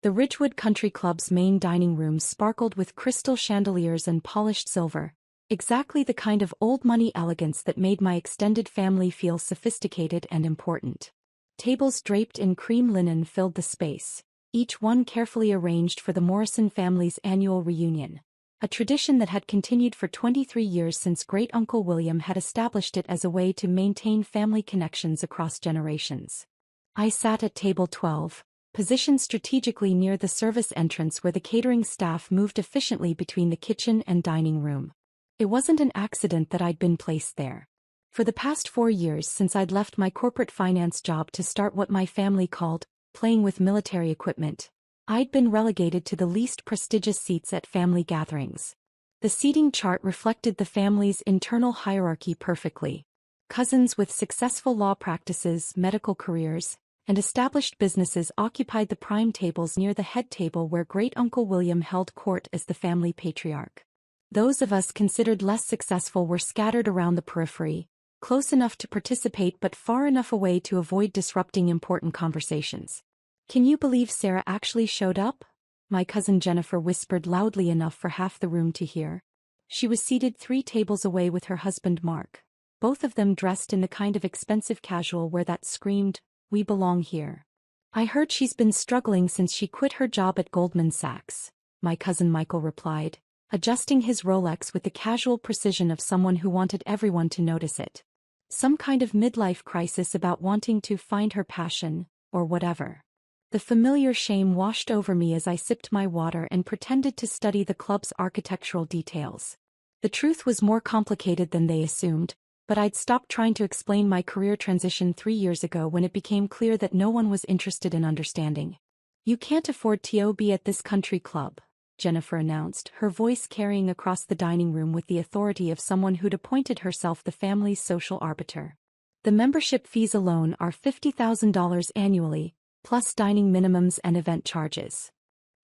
The Ridgewood Country Club's main dining room sparkled with crystal chandeliers and polished silver, exactly the kind of old-money elegance that made my extended family feel sophisticated and important. Tables draped in cream linen filled the space, each one carefully arranged for the Morrison family's annual reunion, a tradition that had continued for 23 years since Great-Uncle William had established it as a way to maintain family connections across generations. I sat at table 12, positioned strategically near the service entrance where the catering staff moved efficiently between the kitchen and dining room. It wasn't an accident that I'd been placed there. For the past 4 years since I'd left my corporate finance job to start what my family called playing with military equipment, I'd been relegated to the least prestigious seats at family gatherings. The seating chart reflected the family's internal hierarchy perfectly. Cousins with successful law practices, medical careers, and established businesses occupied the prime tables near the head table where Great-Uncle William held court as the family patriarch. Those of us considered less successful were scattered around the periphery, close enough to participate but far enough away to avoid disrupting important conversations. "Can you believe Sarah actually showed up?" my cousin Jennifer whispered loudly enough for half the room to hear. She was seated 3 tables away with her husband Mark, both of them dressed in the kind of expensive casual wear that screamed, "We belong here." "I heard she's been struggling since she quit her job at Goldman Sachs," my cousin Michael replied, adjusting his Rolex with the casual precision of someone who wanted everyone to notice it. "Some kind of midlife crisis about wanting to find her passion, or whatever." The familiar shame washed over me as I sipped my water and pretended to study the club's architectural details. The truth was more complicated than they assumed, but I'd stopped trying to explain my career transition 3 years ago when it became clear that no one was interested in understanding. "You can't afford to be at this country club," Jennifer announced, her voice carrying across the dining room with the authority of someone who'd appointed herself the family's social arbiter. "The membership fees alone are $50,000 annually, plus dining minimums and event charges."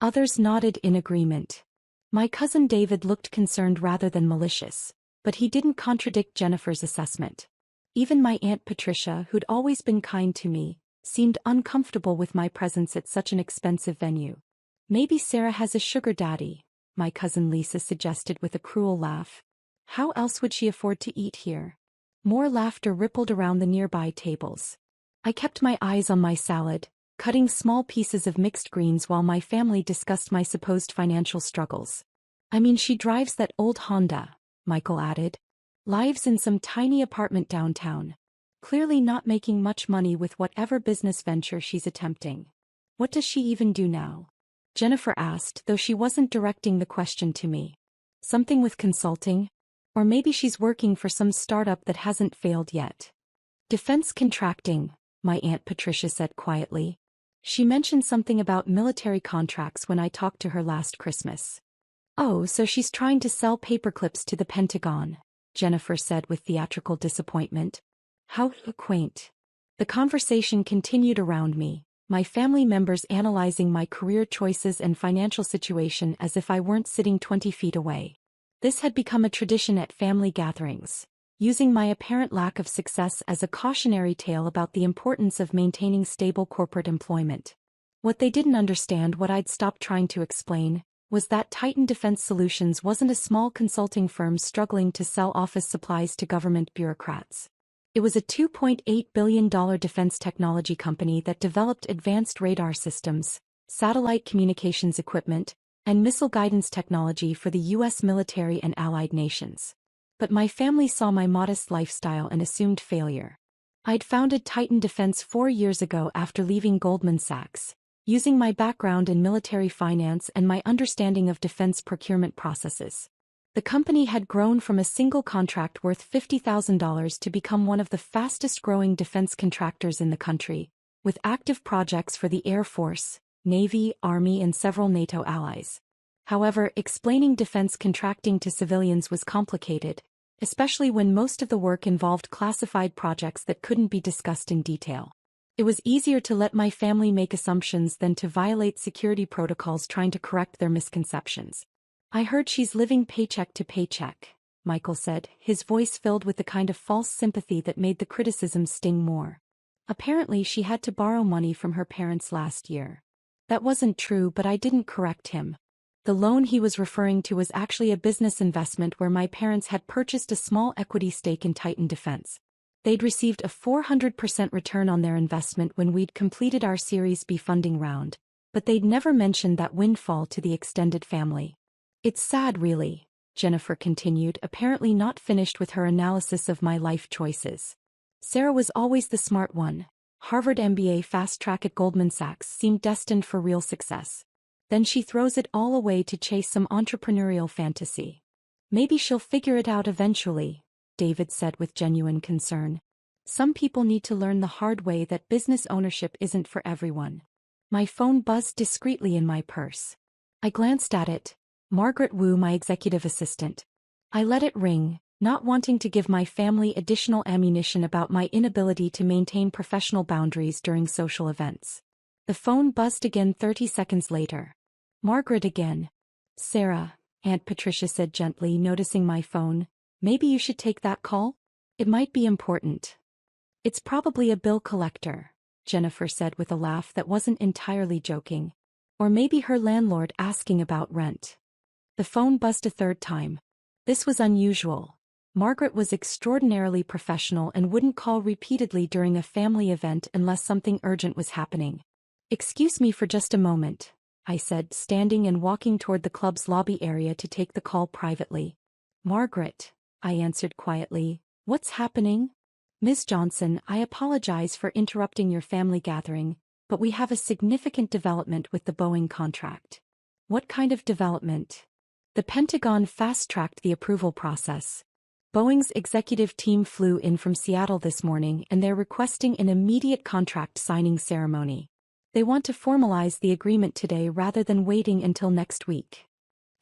Others nodded in agreement. My cousin David looked concerned rather than malicious, but he didn't contradict Jennifer's assessment. Even my Aunt Patricia, who'd always been kind to me, seemed uncomfortable with my presence at such an expensive venue. "Maybe Sarah has a sugar daddy," my cousin Lisa suggested with a cruel laugh. "How else would she afford to eat here?" More laughter rippled around the nearby tables. I kept my eyes on my salad, cutting small pieces of mixed greens while my family discussed my supposed financial struggles. "I mean, she drives that old Honda," Michael added. "Lives in some tiny apartment downtown. Clearly not making much money with whatever business venture she's attempting." "What does she even do now?" Jennifer asked, though she wasn't directing the question to me. "Something with consulting? Or maybe she's working for some startup that hasn't failed yet." "Defense contracting," my Aunt Patricia said quietly. "She mentioned something about military contracts when I talked to her last Christmas." "Oh, so she's trying to sell paperclips to the Pentagon," Jennifer said with theatrical disappointment. "How quaint." The conversation continued around me, my family members analyzing my career choices and financial situation as if I weren't sitting 20 feet away. This had become a tradition at family gatherings, using my apparent lack of success as a cautionary tale about the importance of maintaining stable corporate employment. What they didn't understand, what I'd stopped trying to explain, was that Titan Defense Solutions wasn't a small consulting firm struggling to sell office supplies to government bureaucrats. It was a $2.8 billion defense technology company that developed advanced radar systems, satellite communications equipment, and missile guidance technology for the U.S. military and allied nations. But my family saw my modest lifestyle and assumed failure. I'd founded Titan Defense 4 years ago after leaving Goldman Sachs, using my background in military finance and my understanding of defense procurement processes. The company had grown from a single contract worth $50,000 to become one of the fastest-growing defense contractors in the country, with active projects for the Air Force, Navy, Army, and several NATO allies. However, explaining defense contracting to civilians was complicated, especially when most of the work involved classified projects that couldn't be discussed in detail. It was easier to let my family make assumptions than to violate security protocols trying to correct their misconceptions. "I heard she's living paycheck to paycheck," Michael said, his voice filled with the kind of false sympathy that made the criticism sting more. "Apparently she had to borrow money from her parents last year." That wasn't true, but I didn't correct him. The loan he was referring to was actually a business investment where my parents had purchased a small equity stake in Titan Defense. They'd received a 400% return on their investment when we'd completed our Series B funding round, but they'd never mentioned that windfall to the extended family. It's sad, really, Jennifer continued, apparently not finished with her analysis of my life choices. Sarah was always the smart one. Harvard MBA fast track at Goldman Sachs seemed destined for real success. Then she throws it all away to chase some entrepreneurial fantasy. Maybe she'll figure it out eventually, David said with genuine concern. Some people need to learn the hard way that business ownership isn't for everyone. My phone buzzed discreetly in my purse. I glanced at it. Margaret Wu, my executive assistant. I let it ring, not wanting to give my family additional ammunition about my inability to maintain professional boundaries during social events. The phone buzzed again 30 seconds later. Margaret again. Sarah, Aunt Patricia said gently, noticing my phone. Maybe you should take that call? It might be important. It's probably a bill collector, Jennifer said with a laugh that wasn't entirely joking. Or maybe her landlord asking about rent. The phone buzzed a third time. This was unusual. Margaret was extraordinarily professional and wouldn't call repeatedly during a family event unless something urgent was happening. Excuse me for just a moment, I said, standing and walking toward the club's lobby area to take the call privately. Margaret, I answered quietly, what's happening? Ms. Johnson, I apologize for interrupting your family gathering, but we have a significant development with the Boeing contract. What kind of development? The Pentagon fast-tracked the approval process. Boeing's executive team flew in from Seattle this morning and they're requesting an immediate contract signing ceremony. They want to formalize the agreement today rather than waiting until next week.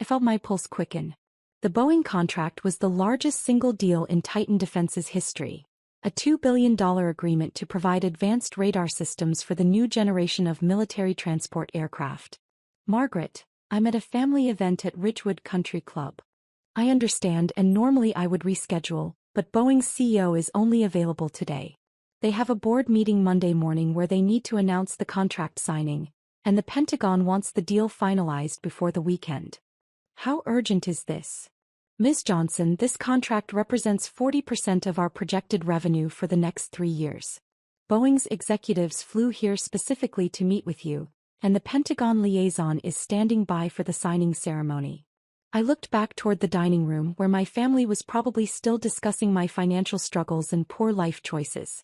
I felt my pulse quicken. The Boeing contract was the largest single deal in Titan Defense's history. A $2 billion agreement to provide advanced radar systems for the new generation of military transport aircraft. Margaret, I'm at a family event at Ridgewood Country Club. I understand, and normally I would reschedule, but Boeing's CEO is only available today. They have a board meeting Monday morning where they need to announce the contract signing, and the Pentagon wants the deal finalized before the weekend. How urgent is this? Ms. Johnson, this contract represents 40% of our projected revenue for the next 3 years. Boeing's executives flew here specifically to meet with you, and the Pentagon liaison is standing by for the signing ceremony. I looked back toward the dining room where my family was probably still discussing my financial struggles and poor life choices.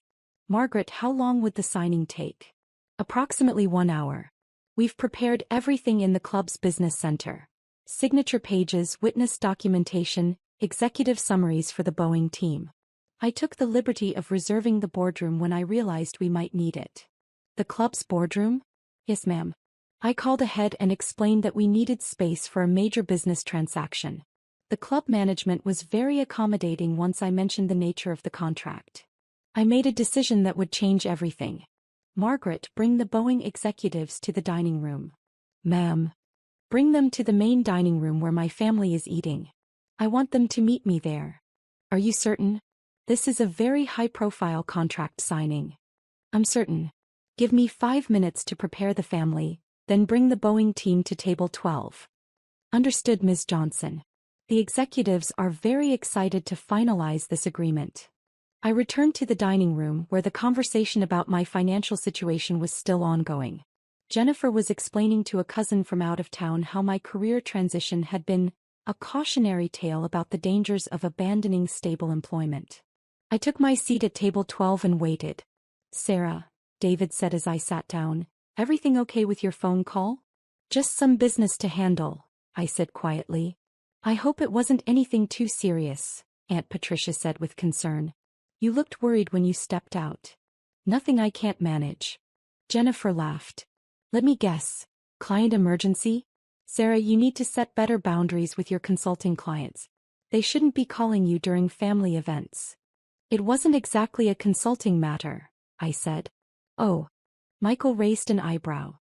Margaret, how long would the signing take? Approximately 1 hour. We've prepared everything in the club's business center. Signature pages, witness documentation, executive summaries for the Boeing team. I took the liberty of reserving the boardroom when I realized we might need it. The club's boardroom? Yes, ma'am. I called ahead and explained that we needed space for a major business transaction. The club management was very accommodating once I mentioned the nature of the contract. I made a decision that would change everything. Margaret, bring the Boeing executives to the dining room. Ma'am. Bring them to the main dining room where my family is eating. I want them to meet me there. Are you certain? This is a very high-profile contract signing. I'm certain. Give me 5 minutes to prepare the family, then bring the Boeing team to table 12. Understood, Ms. Johnson. The executives are very excited to finalize this agreement. I returned to the dining room where the conversation about my financial situation was still ongoing. Jennifer was explaining to a cousin from out of town how my career transition had been a cautionary tale about the dangers of abandoning stable employment. I took my seat at table 12 and waited. Sarah, David said as I sat down, everything okay with your phone call? Just some business to handle, I said quietly. I hope it wasn't anything too serious, Aunt Patricia said with concern. You looked worried when you stepped out. Nothing I can't manage. Jennifer laughed. Let me guess. Client emergency? Sarah, you need to set better boundaries with your consulting clients. They shouldn't be calling you during family events. It wasn't exactly a consulting matter, I said. Oh. Michael raised an eyebrow.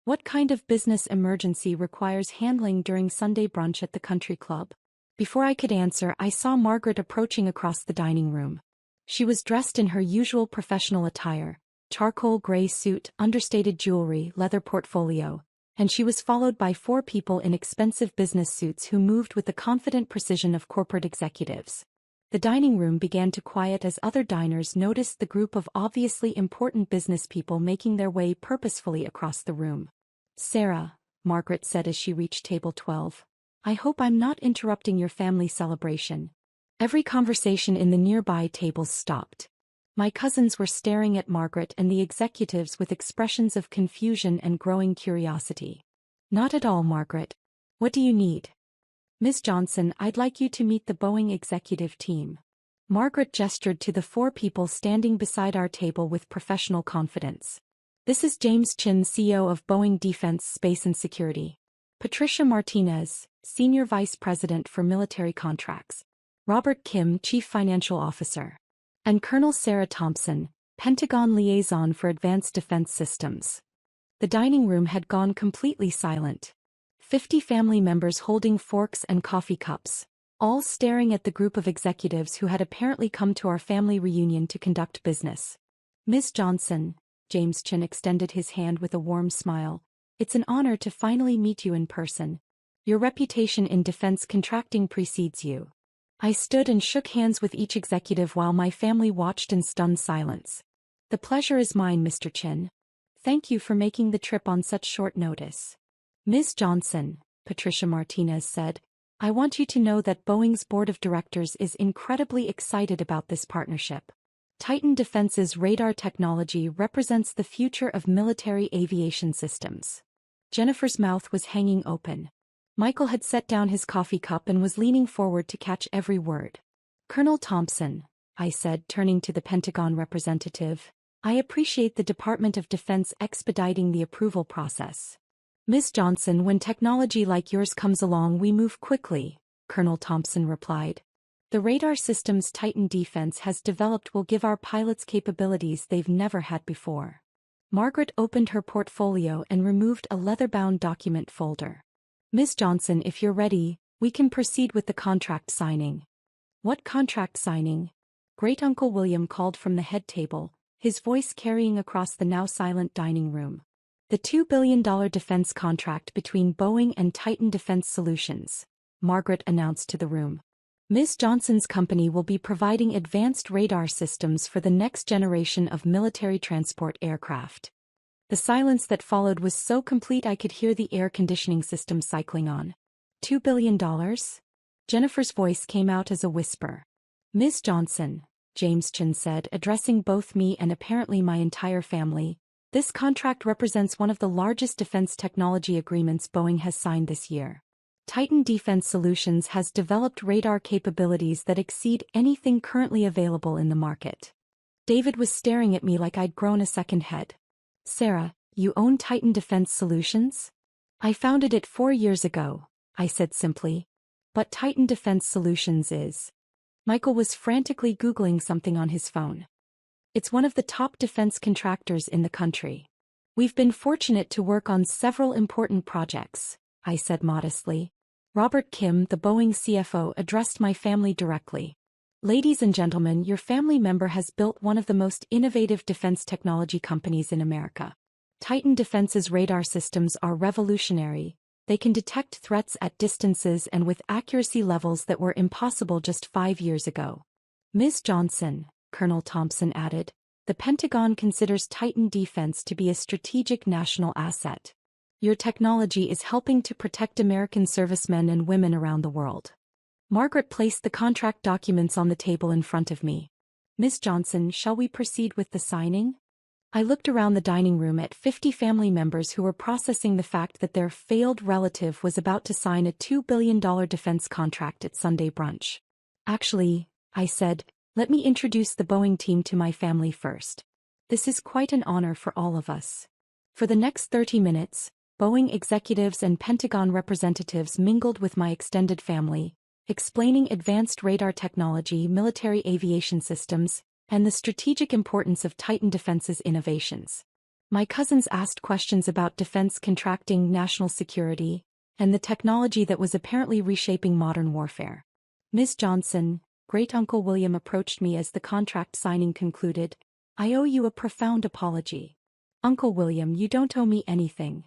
What kind of business emergency requires handling during Sunday brunch at the country club? Before I could answer, I saw Margaret approaching across the dining room. She was dressed in her usual professional attire, charcoal gray suit, understated jewelry, leather portfolio, and she was followed by 4 people in expensive business suits who moved with the confident precision of corporate executives. The dining room began to quiet as other diners noticed the group of obviously important business people making their way purposefully across the room. "Sarah," Margaret said as she reached table 12. "I hope I'm not interrupting your family celebration." Every conversation in the nearby tables stopped. My cousins were staring at Margaret and the executives with expressions of confusion and growing curiosity. "Not at all, Margaret. What do you need?" "Ms. Johnson, I'd like you to meet the Boeing executive team." Margaret gestured to the 4 people standing beside our table with professional confidence. "This is James Chin, CEO of Boeing Defense, Space and Security. Patricia Martinez, Senior Vice President for Military Contracts. Robert Kim, Chief Financial Officer. And Colonel Sarah Thompson, Pentagon Liaison for Advanced Defense Systems." The dining room had gone completely silent. 50 family members holding forks and coffee cups, all staring at the group of executives who had apparently come to our family reunion to conduct business. "Ms. Johnson," James Chin extended his hand with a warm smile, "it's an honor to finally meet you in person. Your reputation in defense contracting precedes you." I stood and shook hands with each executive while my family watched in stunned silence. "The pleasure is mine, Mr. Chin. Thank you for making the trip on such short notice." "Ms. Johnson," Patricia Martinez said, "I want you to know that Boeing's board of directors is incredibly excited about this partnership. Titan Defense's radar technology represents the future of military aviation systems." Jennifer's mouth was hanging open. Michael had set down his coffee cup and was leaning forward to catch every word. "Colonel Thompson," I said, turning to the Pentagon representative, "I appreciate the Department of Defense expediting the approval process." "Ms. Johnson, when technology like yours comes along, we move quickly," Colonel Thompson replied. "The radar systems Titan Defense has developed will give our pilots capabilities they've never had before." Margaret opened her portfolio and removed a leather-bound document folder. "Ms. Johnson, if you're ready, we can proceed with the contract signing." "What contract signing?" Great-Uncle William called from the head table, his voice carrying across the now silent dining room. "The $2 billion defense contract between Boeing and Titan Defense Solutions," Margaret announced to the room. "Ms. Johnson's company will be providing advanced radar systems for the next generation of military transport aircraft." The silence that followed was so complete I could hear the air conditioning system cycling on. $2 billion? Jennifer's voice came out as a whisper. "Ms. Johnson," James Chin said, addressing both me and apparently my entire family, "this contract represents one of the largest defense technology agreements Boeing has signed this year. Titan Defense Solutions has developed radar capabilities that exceed anything currently available in the market." David was staring at me like I'd grown a second head. "Sarah, you own Titan Defense Solutions?" "I founded it 4 years ago," I said simply. "But Titan Defense Solutions is..." Michael was frantically Googling something on his phone. "It's one of the top defense contractors in the country. We've been fortunate to work on several important projects," I said modestly. Robert Kim, the Boeing CFO, addressed my family directly. "Ladies and gentlemen, your family member has built one of the most innovative defense technology companies in America. Titan Defense's radar systems are revolutionary. They can detect threats at distances and with accuracy levels that were impossible just 5 years ago." "Ms. Johnson," Colonel Thompson added, "the Pentagon considers Titan Defense to be a strategic national asset. Your technology is helping to protect American servicemen and women around the world." Margaret placed the contract documents on the table in front of me. "Ms. Johnson, shall we proceed with the signing?" I looked around the dining room at 50 family members who were processing the fact that their failed relative was about to sign a $2 billion defense contract at Sunday brunch. "Actually," I said, "let me introduce the Boeing team to my family first. This is quite an honor for all of us." For the next 30 minutes, Boeing executives and Pentagon representatives mingled with my extended family, explaining advanced radar technology, military aviation systems, and the strategic importance of Titan Defense's innovations. My cousins asked questions about defense contracting, national security, and the technology that was apparently reshaping modern warfare. "Ms. Johnson," Great-Uncle William approached me as the contract signing concluded, "I owe you a profound apology." "Uncle William, you don't owe me anything.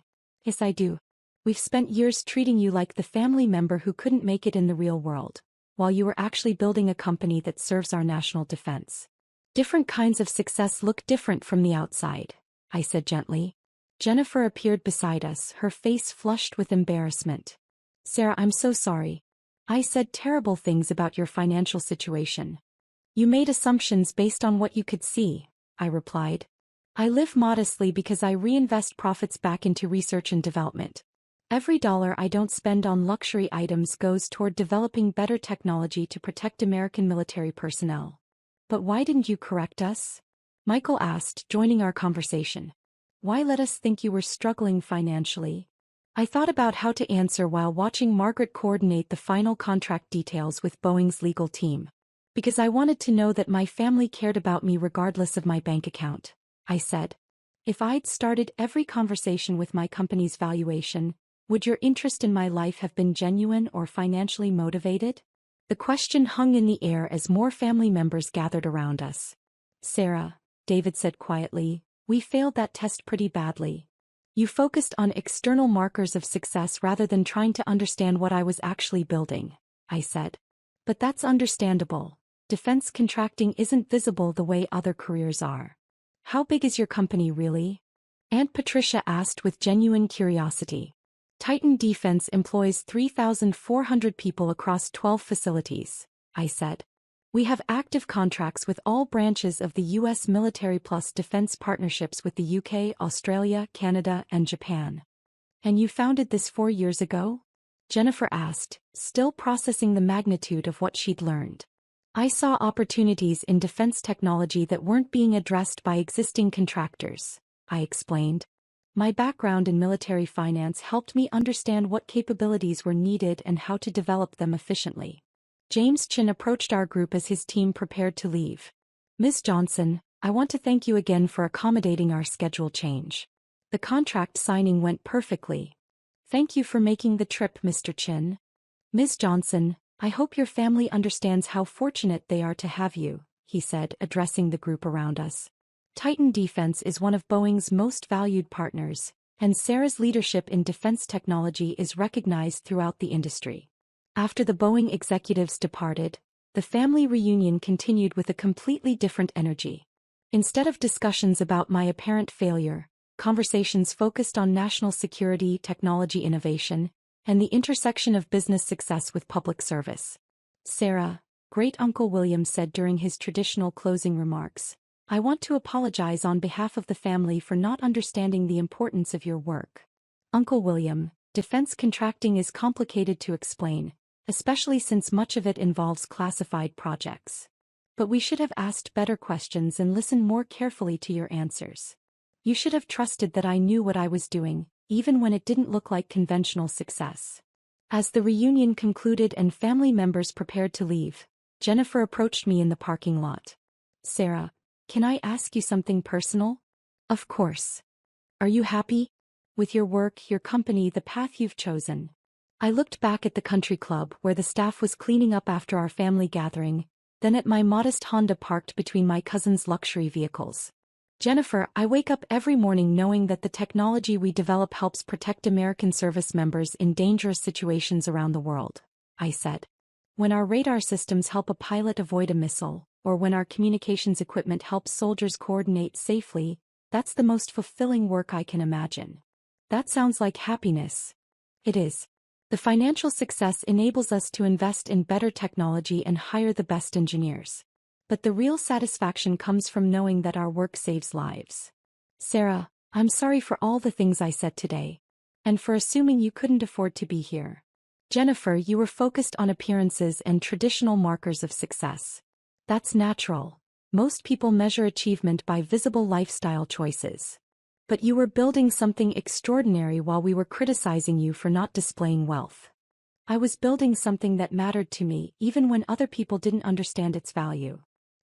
Yes, I do. We've spent years treating you like the family member who couldn't make it in the real world, while you were actually building a company that serves our national defense. Different kinds of success look different from the outside, I said gently. Jennifer appeared beside us, her face flushed with embarrassment. Sarah, I'm so sorry. I said terrible things about your financial situation. You made assumptions based on what you could see, I replied. I live modestly because I reinvest profits back into research and development. Every dollar I don't spend on luxury items goes toward developing better technology to protect American military personnel. But why didn't you correct us? Michael asked, joining our conversation. Why let us think you were struggling financially? I thought about how to answer while watching Margaret coordinate the final contract details with Boeing's legal team. Because I wanted to know that my family cared about me regardless of my bank account, I said. If I'd started every conversation with my company's valuation, would your interest in my life have been genuine or financially motivated? The question hung in the air as more family members gathered around us. Sarah, David said quietly, we failed that test pretty badly. You focused on external markers of success rather than trying to understand what I was actually building, I said. But that's understandable. Defense contracting isn't visible the way other careers are. How big is your company really? Aunt Patricia asked with genuine curiosity. Titan Defense employs 3,400 people across 12 facilities, I said. We have active contracts with all branches of the U.S. military plus defense partnerships with the UK, Australia, Canada, and Japan. And you founded this 4 years ago? Jennifer asked, still processing the magnitude of what she'd learned. I saw opportunities in defense technology that weren't being addressed by existing contractors, I explained. My background in military finance helped me understand what capabilities were needed and how to develop them efficiently. James Chin approached our group as his team prepared to leave. Ms. Johnson, I want to thank you again for accommodating our schedule change. The contract signing went perfectly. Thank you for making the trip, Mr. Chin. Ms. Johnson, I hope your family understands how fortunate they are to have you, he said, addressing the group around us. Titan Defense is one of Boeing's most valued partners, and Sarah's leadership in defense technology is recognized throughout the industry. After the Boeing executives departed, the family reunion continued with a completely different energy. Instead of discussions about my apparent failure, conversations focused on national security, technology innovation, and the intersection of business success with public service. Sarah, Great-Uncle William said during his traditional closing remarks, I want to apologize on behalf of the family for not understanding the importance of your work. Uncle William, defense contracting is complicated to explain, especially since much of it involves classified projects. But we should have asked better questions and listened more carefully to your answers. You should have trusted that I knew what I was doing, even when it didn't look like conventional success. As the reunion concluded and family members prepared to leave, Jennifer approached me in the parking lot. Sarah, can I ask you something personal? Of course. Are you happy? With your work, your company, the path you've chosen? I looked back at the country club where the staff was cleaning up after our family gathering, then at my modest Honda parked between my cousin's luxury vehicles. Jennifer, I wake up every morning knowing that the technology we develop helps protect American service members in dangerous situations around the world, I said. When our radar systems help a pilot avoid a missile, or when our communications equipment helps soldiers coordinate safely, that's the most fulfilling work I can imagine. That sounds like happiness. It is. The financial success enables us to invest in better technology and hire the best engineers. But the real satisfaction comes from knowing that our work saves lives. Sarah, I'm sorry for all the things I said today. And for assuming you couldn't afford to be here. Jennifer, you were focused on appearances and traditional markers of success. That's natural. Most people measure achievement by visible lifestyle choices. But you were building something extraordinary while we were criticizing you for not displaying wealth. I was building something that mattered to me even when other people didn't understand its value.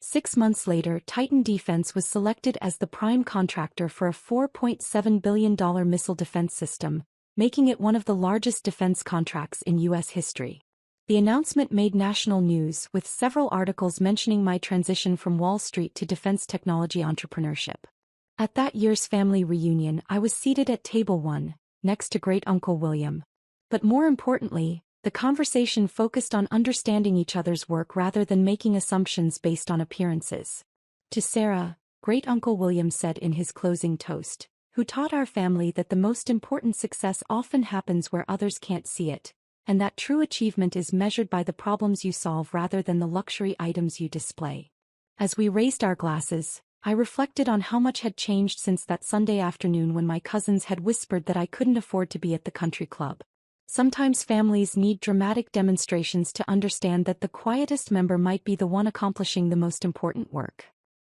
6 months later, Titan Defense was selected as the prime contractor for a $4.7 billion missile defense system, making it one of the largest defense contracts in U.S. history. The announcement made national news, with several articles mentioning my transition from Wall Street to defense technology entrepreneurship. At that year's family reunion, I was seated at table 1, next to Great Uncle William. But more importantly, the conversation focused on understanding each other's work rather than making assumptions based on appearances. To Sarah, Great Uncle William said in his closing toast, "Who taught our family that the most important success often happens where others can't see it, and that true achievement is measured by the problems you solve rather than the luxury items you display." As we raised our glasses, I reflected on how much had changed since that Sunday afternoon when my cousins had whispered that I couldn't afford to be at the country club. Sometimes families need dramatic demonstrations to understand that the quietest member might be the one accomplishing the most important work.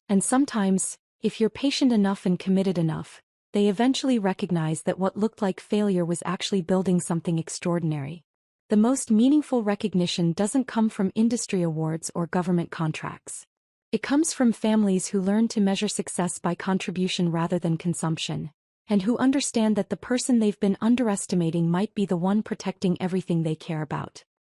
And sometimes, if you're patient enough and committed enough, they eventually recognize that what looked like failure was actually building something extraordinary. The most meaningful recognition doesn't come from industry awards or government contracts. It comes from families who learn to measure success by contribution rather than consumption, and who understand that the person they've been underestimating might be the one protecting everything they care about.